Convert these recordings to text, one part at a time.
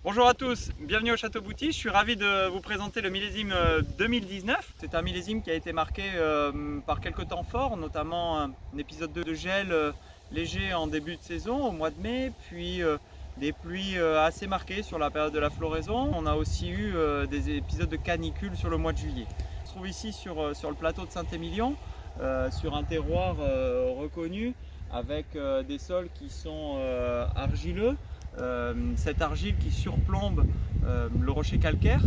Bonjour à tous, bienvenue au Château Bouty. Je suis ravi de vous présenter le millésime 2019. C'est un millésime qui a été marqué par quelques temps forts, notamment un épisode de gel léger en début de saison, au mois de mai, puis des pluies assez marquées sur la période de la floraison. On a aussi eu des épisodes de canicule sur le mois de juillet. On se trouve ici sur le plateau de Saint-Émilion, sur un terroir reconnu, avec des sols qui sont argileux. Cette argile qui surplombe le rocher calcaire,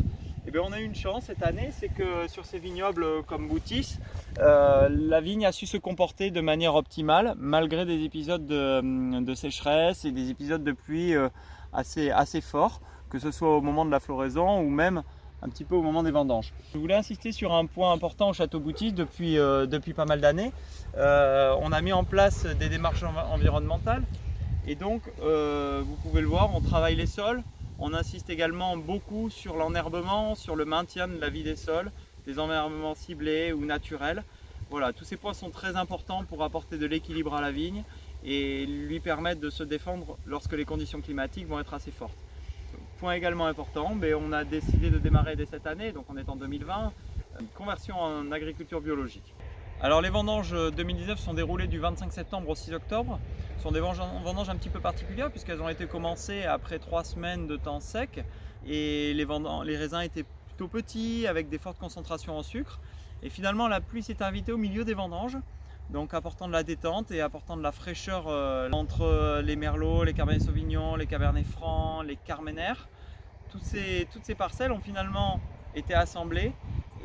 et bien on a eu une chance cette année, c'est que sur ces vignobles comme Boutis, la vigne a su se comporter de manière optimale malgré des épisodes de sécheresse et des épisodes de pluie assez forts, que ce soit au moment de la floraison ou même un petit peu au moment des vendanges. Je voulais insister sur un point important au Château Bouty depuis pas mal d'années. On a mis en place des démarches environnementales. Et donc, vous pouvez le voir, on travaille les sols, on insiste également beaucoup sur l'enherbement, sur le maintien de la vie des sols, des enherbements ciblés ou naturels. Voilà, tous ces points sont très importants pour apporter de l'équilibre à la vigne et lui permettre de se défendre lorsque les conditions climatiques vont être assez fortes. Point également important, on a décidé de démarrer dès cette année, donc on est en 2020, une conversion en agriculture biologique. Alors les vendanges 2019 sont déroulées du 25 septembre au 6 octobre. Ce sont des vendanges un petit peu particulières puisqu'elles ont été commencées après 3 semaines de temps sec et les raisins étaient plutôt petits avec des fortes concentrations en sucre. Et finalement la pluie s'est invitée au milieu des vendanges, donc apportant de la détente et apportant de la fraîcheur entre les merlots, les cabernets sauvignons, les cabernets francs, les carménères. Toutes ces parcelles ont finalement été assemblées.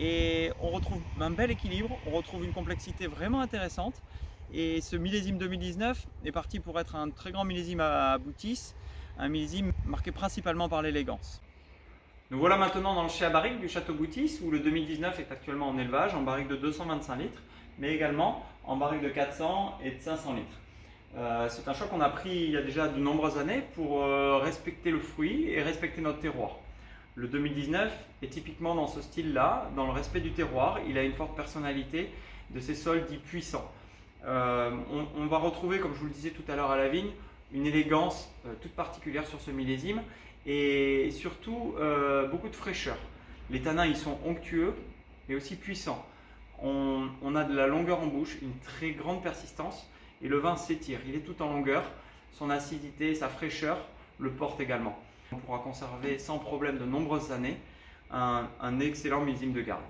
Et on retrouve un bel équilibre, on retrouve une complexité vraiment intéressante. Et ce millésime 2019 est parti pour être un très grand millésime à Boutis, un millésime marqué principalement par l'élégance. Nous voilà maintenant dans le chai à barrique du Château Boutis, où le 2019 est actuellement en élevage, en barrique de 225 litres, mais également en barrique de 400 et de 500 litres. C'est un choix qu'on a pris il y a déjà de nombreuses années pour respecter le fruit et respecter notre terroir. Le 2019 est typiquement dans ce style-là, dans le respect du terroir. Il a une forte personnalité de ces sols dits puissants. On va retrouver, comme je vous le disais tout à l'heure à la vigne, une élégance toute particulière sur ce millésime et surtout beaucoup de fraîcheur. Les tanins ils sont onctueux mais aussi puissants. On a de la longueur en bouche, une très grande persistance et le vin s'étire. Il est tout en longueur, son acidité, sa fraîcheur le portent également. On pourra conserver sans problème de nombreuses années un excellent millésime de garde.